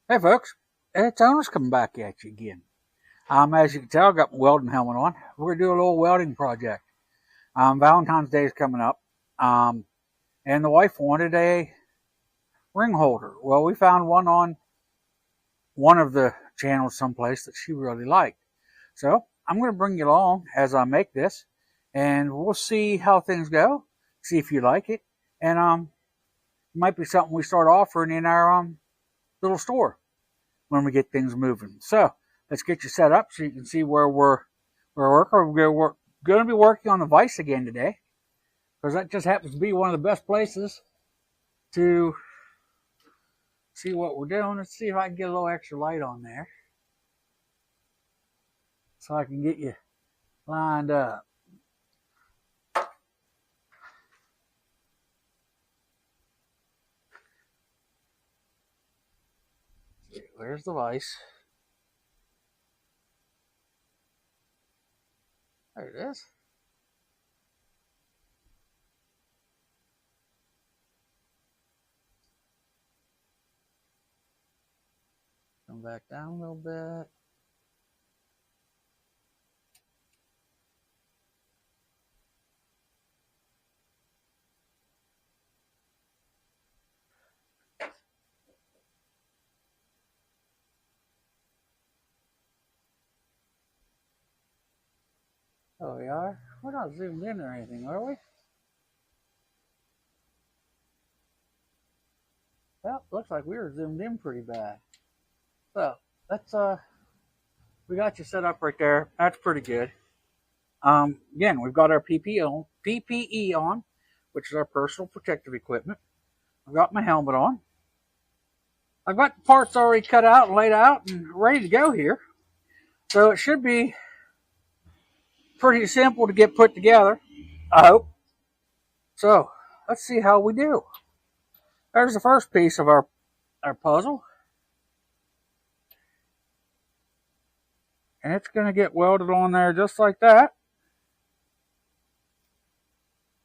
Hey folks, it's Owners coming back at you again. As you can tell, I got my welding helmet on. We're gonna do a little welding project. Valentine's Day is coming up, um, and the wife wanted a ring holder. Well, we found one on one of the channels someplace that she really liked. So I'm gonna bring you along as I make this, and we'll see how things go. See if you like it, and it might be something we start offering in our little store when we get things moving. So let's get you set up so you can see where we're working. We're going to be working on the vise again today because that just happens to be one of the best places to see what we're doing. Let's see if I can get a little extra light on there so I can get you lined up. Where's the vise? There it is. Come back down a little bit. Oh, we are. We're not zoomed in or anything, are we? Well, looks like we were zoomed in pretty bad. So let's we got you set up right there. That's pretty good. Again, we've got our PPE on, which is our personal protective equipment. I've got my helmet on. I've got the parts already cut out and laid out and ready to go here. So it should be pretty simple to get put together, I hope. So let's see how we do. There's the first piece of our puzzle. And it's going to get welded on there just like that.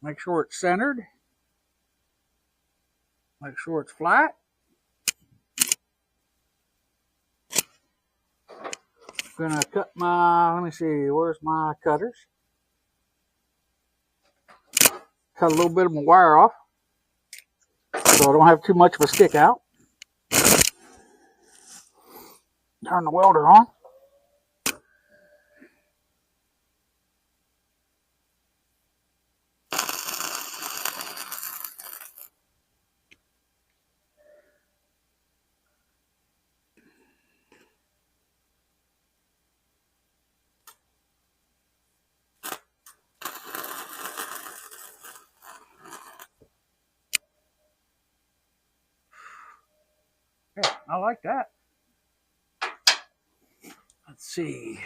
Make sure it's centered. Make sure it's flat. Gonna cut my, let me see, where's my cutters? Cut a little bit of my wire off so I don't have too much of a stick out. Turn the welder on. Yeah, I like that. Let's see.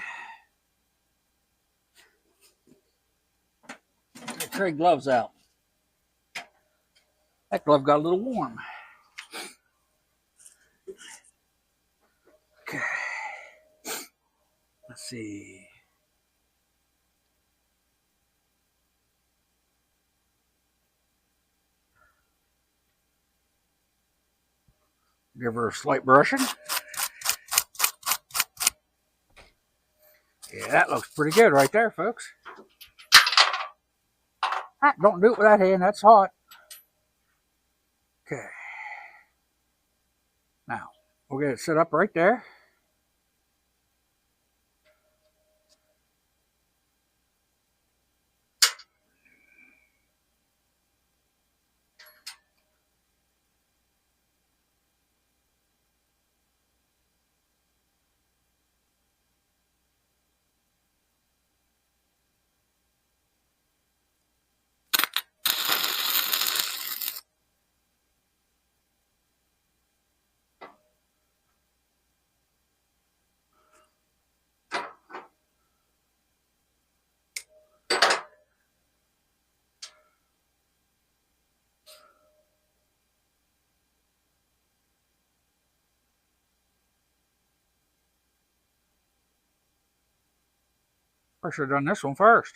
Trade gloves out. That glove got a little warm. Okay. Let's see. Give her a slight brushing. Yeah, that looks pretty good right there, folks. Ah, don't do it with that hand. That's hot. Okay. Now, we'll get it set up right there. I should have done this one first.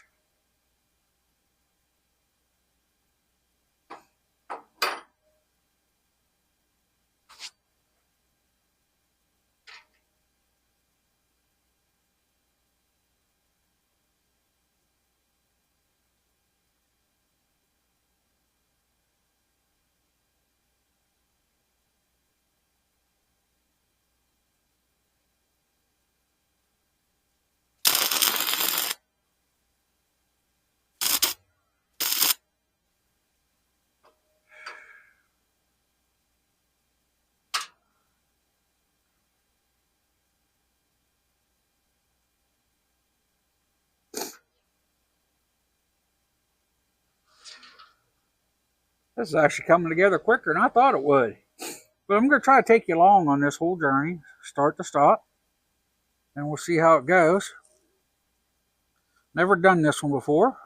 This is actually coming together quicker than I thought it would. But I'm going to try to take you along on this whole journey, start to stop, and we'll see how it goes. Never done this one before.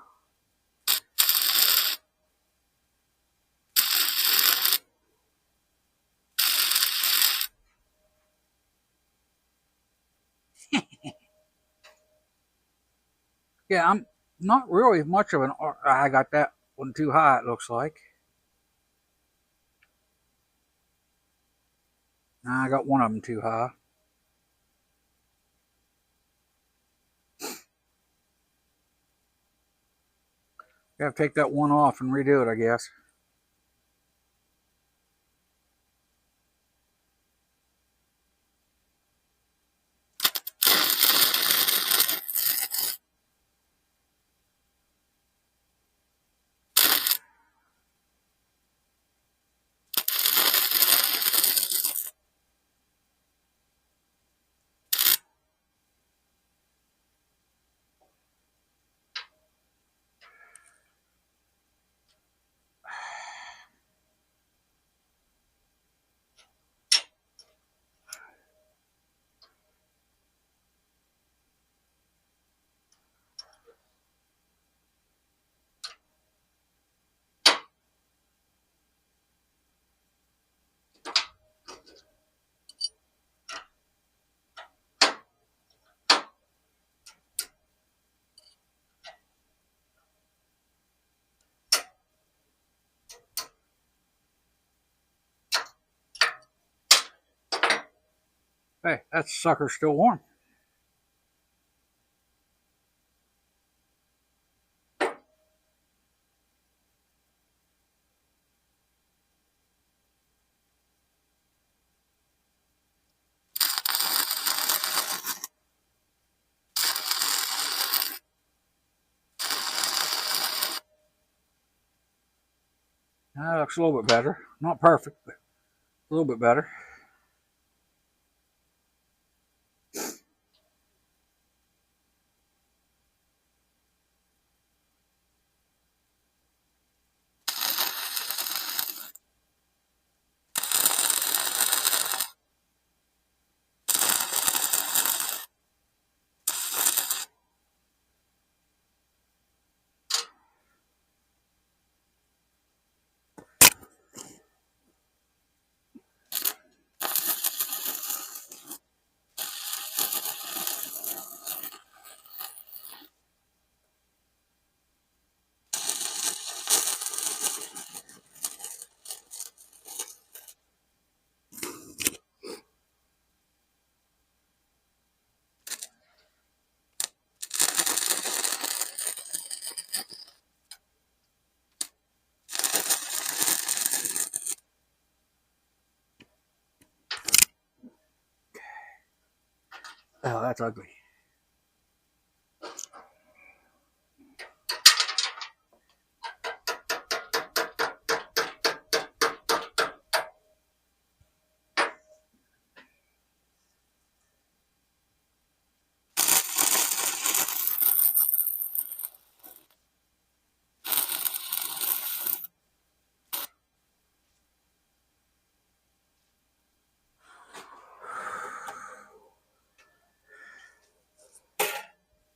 Yeah, I'm not really much of an art. I got that one too high, it looks like. Nah, I got one of them too high. You have to take that one off and redo it, I guess. Hey, that sucker's still warm. That looks a little bit better. Not perfect, but a little bit better. Oh, that's ugly.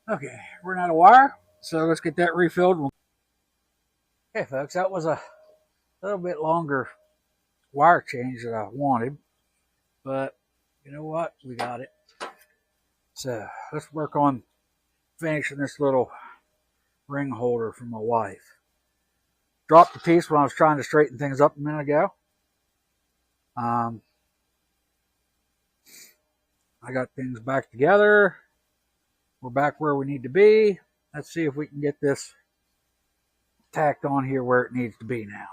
Okay, we're out of wire, so let's get that refilled. Okay, folks, that was a little bit longer wire change that I wanted, but you know what? We got it. So let's work on finishing this little ring holder for my wife. Dropped the piece when I was trying to straighten things up a minute ago. I got things back together. We're back where we need to be. Let's see if we can get this tacked on here where it needs to be now.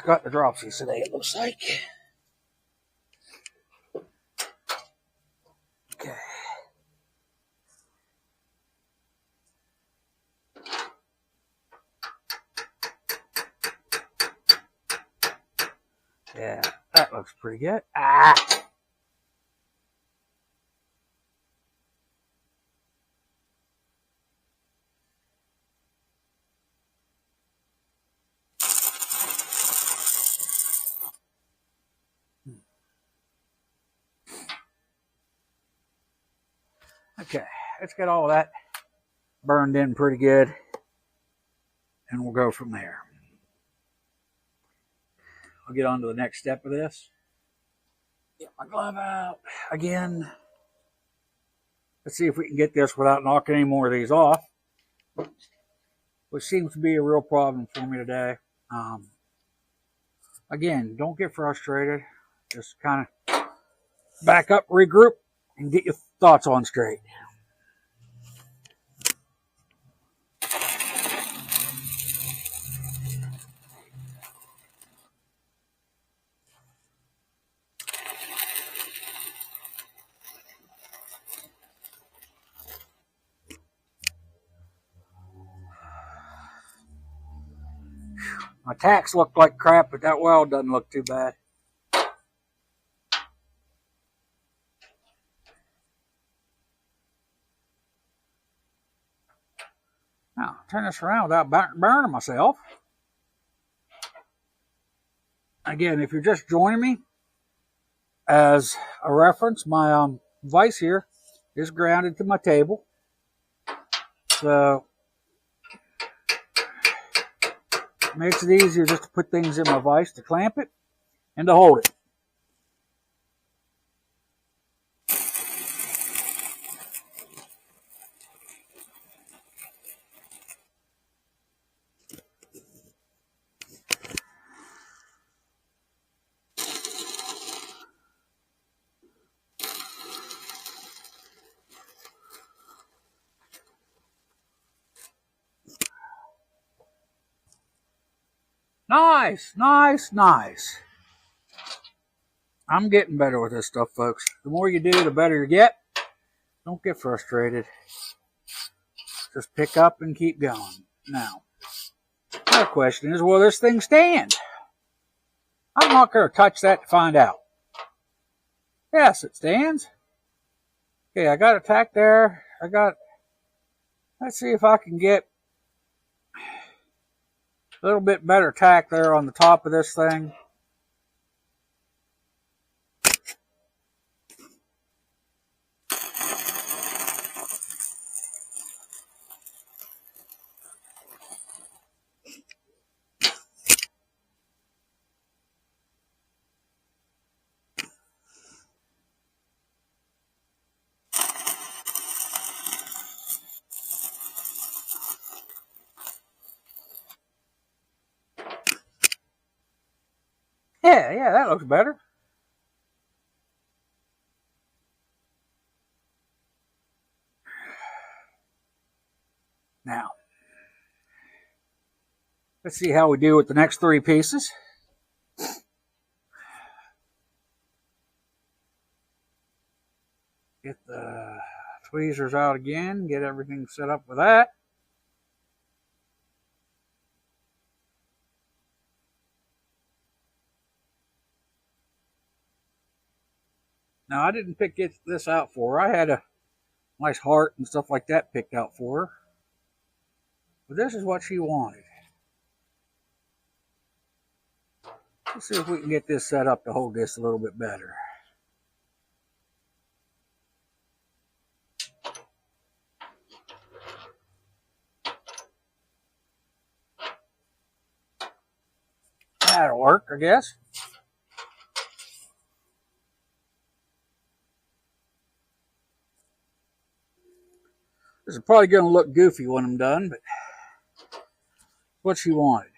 Got the dropsies today, it looks like. Okay. Yeah, that looks pretty good. Ah! Okay, let's get all that burned in pretty good, and we'll go from there. I'll get on to the next step of this. Get my glove out again. Let's see if we can get this without knocking any more of these off, which seems to be a real problem for me today. Again, don't get frustrated. Just kind of back up, regroup, and get your thoughts on straight. My tacks look like crap, but that weld doesn't look too bad. Now, turn this around without burning myself. Again, if you're just joining me, as a reference, my vise here is grounded to my table. So, it makes it easier just to put things in my vise to clamp it and to hold it. Nice, nice, nice. I'm getting better with this stuff, folks. The more you do, the better you get. Don't get frustrated. Just pick up and keep going. Now, my question is, will this thing stand? I'm not going to touch that to find out. Yes, it stands. Okay, I got a tack there. Let's see if I can get a little bit better tack there on the top of this thing. Yeah, that looks better. Now, let's see how we do with the next three pieces. Get the tweezers out again, get everything set up with that. Now, I didn't pick this out for her. I had a nice heart and stuff like that picked out for her. But this is what she wanted. Let's see if we can get this set up to hold this a little bit better. That'll work, I guess. This is probably going to look goofy when I'm done, but what she wanted.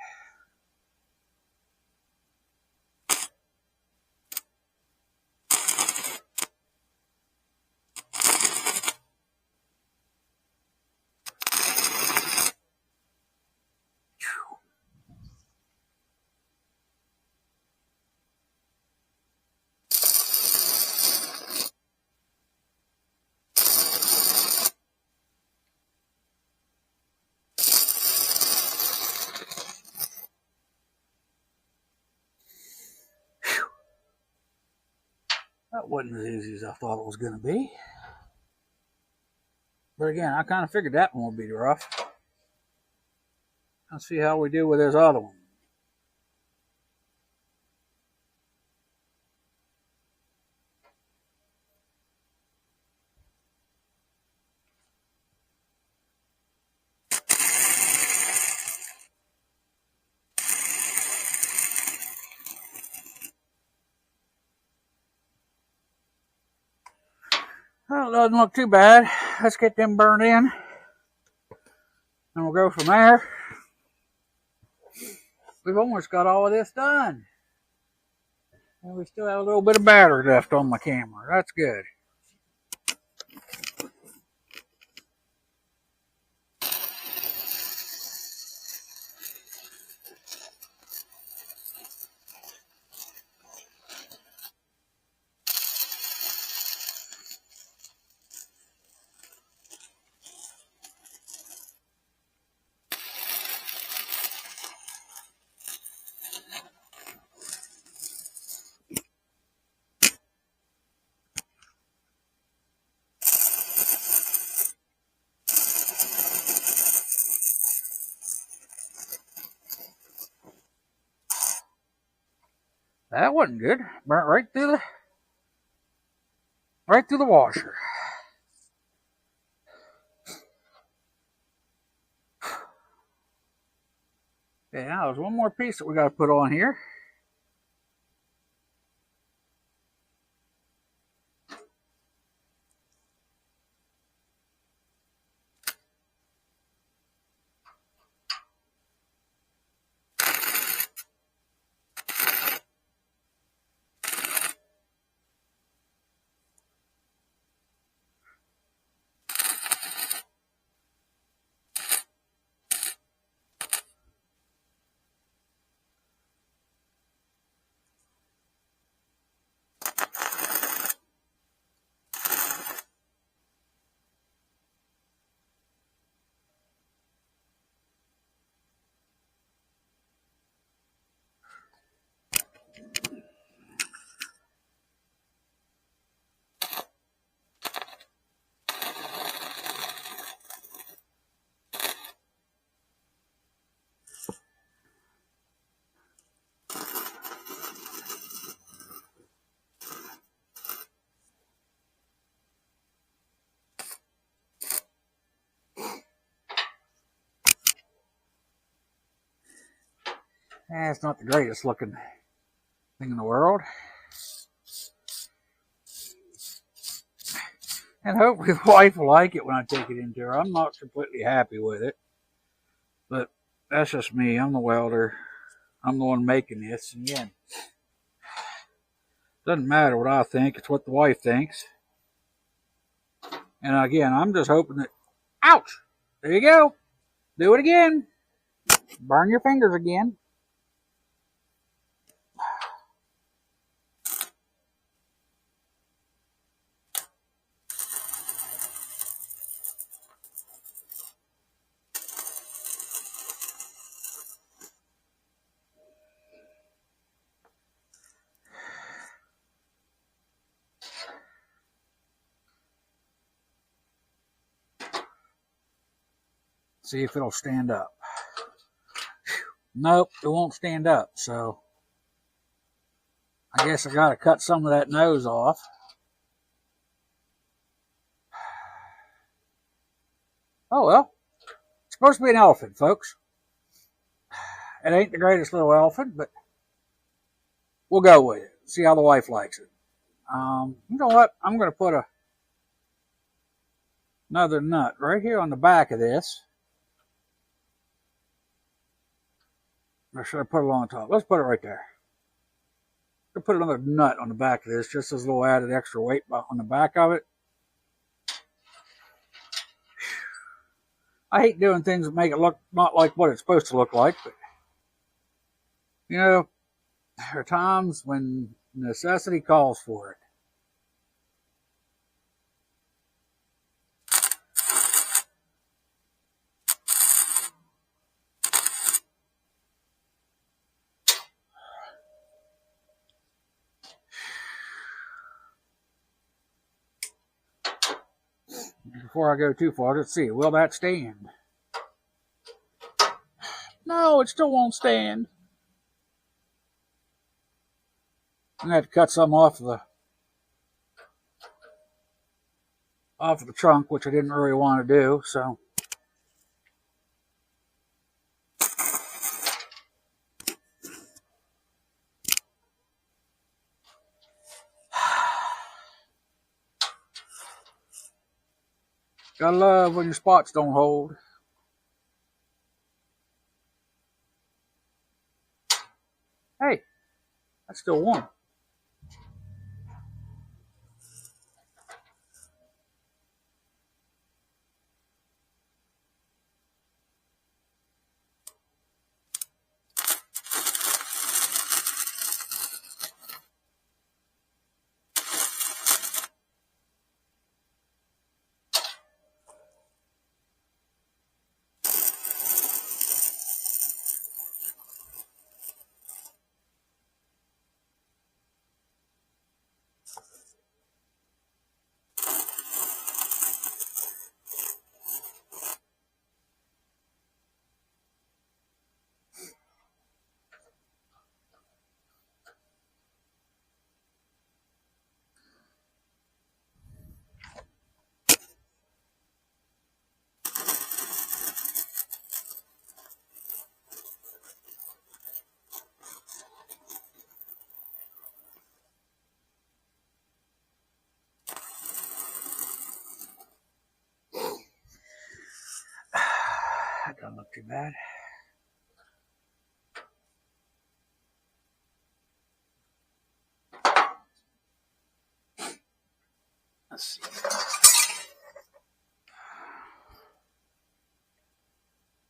That wasn't as easy as I thought it was going to be. But again, I kind of figured that one would be rough. Let's see how we do with this other one. Doesn't look too bad. Let's get them burned in, and we'll go from there. We've almost got all of this done. And we still have a little bit of battery left on my camera. That's good. That wasn't good. Burnt right through the washer. Okay, now there's one more piece that we got to put on here. It's not the greatest looking thing in the world. And hopefully the wife will like it when I take it into her. I'm not completely happy with it. But that's just me. I'm the welder. I'm the one making this. And again, doesn't matter what I think. It's what the wife thinks. And again, I'm just hoping that... Ouch! There you go. Do it again. Burn your fingers again. See if it'll stand up. Nope, it won't stand up, so I guess I gotta cut some of that nose off. Oh well, it's supposed to be an elephant, folks. It ain't the greatest little elephant, but we'll go with it. See how the wife likes it. You know what? I'm gonna put another nut right here on the back of this. Or should I put it on top? Let's put it right there. I'll put another nut on the back of this, just as a little added extra weight on the back of it. I hate doing things that make it look not like what it's supposed to look like, but you know, there are times when necessity calls for it. Before I go too far, let's see, will that stand? No, it still won't stand. I'm gonna have to cut some off of the trunk, which I didn't really want to do, so. Gotta love when your spots don't hold. Hey, that's still warm. That doesn't look too bad. Let's see.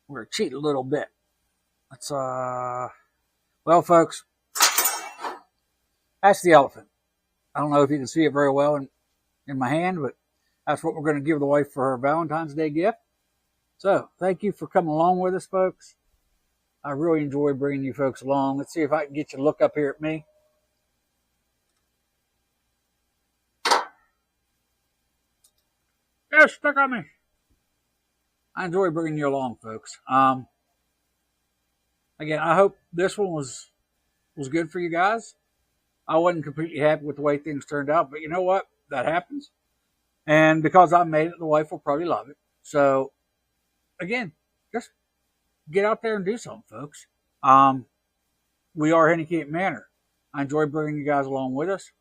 We're gonna cheat a little bit. Let's well, folks, that's the elephant. I don't know if you can see it very well in my hand, but that's what we're going to give the wife for her Valentine's Day gift. So thank you for coming along with us, folks. I really enjoy bringing you folks along. Let's see if I can get you to look up here at me. Yeah, stuck on me. I enjoy bringing you along, folks. Again, I hope this one was good for you guys. I wasn't completely happy with the way things turned out, but you know what? That happens. And because I made it, the wife will probably love it. So, again, just get out there and do something, folks. We are Henny Camp Manor. I enjoy bringing you guys along with us.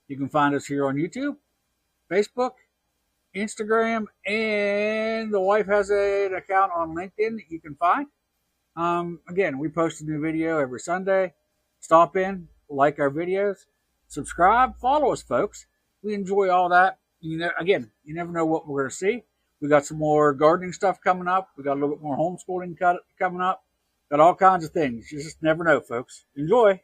You can find us here on YouTube, Facebook, Instagram, and the wife has an account on LinkedIn that you can find. Again, we post a new video every Sunday. Stop in, like our videos, subscribe, follow us, folks. We enjoy all that. Again, you never know what we're going to see. We got some more gardening stuff coming up. We got a little bit more homeschooling coming up. Got all kinds of things. You just never know, folks. Enjoy.